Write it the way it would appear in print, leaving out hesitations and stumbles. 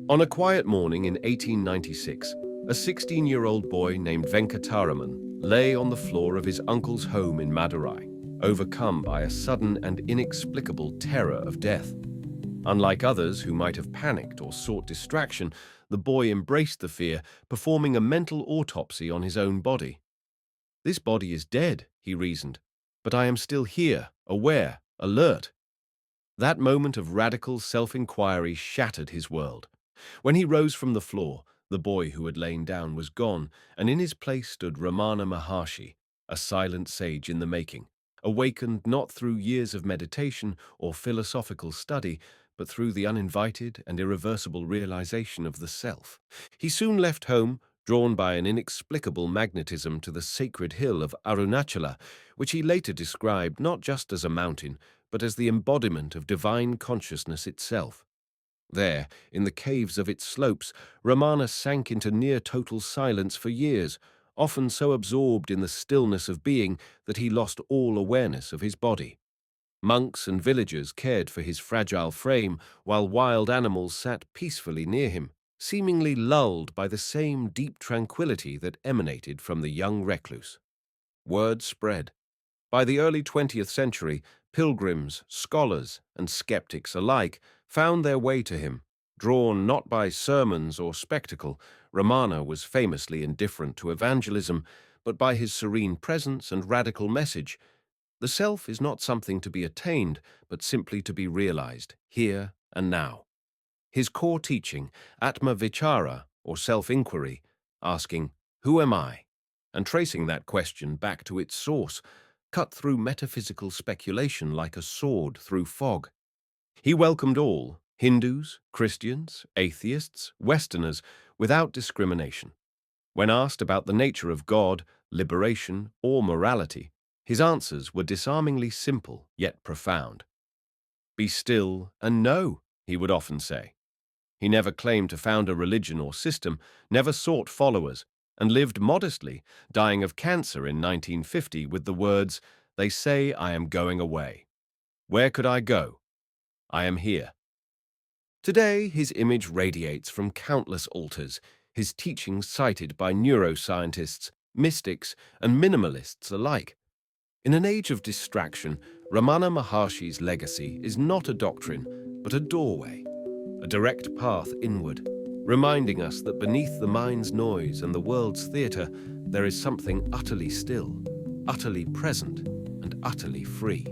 On a quiet morning in 1896, a 16-year-old boy named Venkataraman lay on the floor of his uncle's home in Madurai, overcome by a sudden and inexplicable terror of death. Unlike others who might have panicked or sought distraction, the boy embraced the fear, performing a mental autopsy on his own body. "This body is dead," he reasoned, "but I am still here, aware, alert." That moment of radical self-inquiry shattered his world. When he rose from the floor, the boy who had lain down was gone, and in his place stood Ramana Maharshi, a silent sage in the making, awakened not through years of meditation or philosophical study, but through the uninvited and irreversible realization of the self. He soon left home, drawn by an inexplicable magnetism to the sacred hill of Arunachala, which he later described not just as a mountain, but as the embodiment of divine consciousness itself. There, in the caves of its slopes, Ramana sank into near-total silence for years, often so absorbed in the stillness of being that he lost all awareness of his body. Monks and villagers cared for his fragile frame, while wild animals sat peacefully near him, seemingly lulled by the same deep tranquility that emanated from the young recluse. Word spread. By the early 20th century, pilgrims, scholars, and skeptics alike found their way to him. Drawn not by sermons or spectacle, Ramana was famously indifferent to evangelism, but by his serene presence and radical message. The self is not something to be attained, but simply to be realized, here and now. His core teaching, Atma Vichara, or self-inquiry, asking, "Who am I?" and tracing that question back to its source, cut through metaphysical speculation like a sword through fog. He welcomed all, Hindus, Christians, atheists, Westerners, without discrimination. When asked about the nature of God, liberation, or morality, his answers were disarmingly simple yet profound. "Be still and know," he would often say. He never claimed to found a religion or system, never sought followers, and lived modestly, dying of cancer in 1950 with the words, "They say I am going away. Where could I go? I am here." Today, his image radiates from countless altars, his teachings cited by neuroscientists, mystics, and minimalists alike. In an age of distraction, Ramana Maharshi's legacy is not a doctrine, but a doorway, a direct path inward, reminding us that beneath the mind's noise and the world's theater, there is something utterly still, utterly present, and utterly free.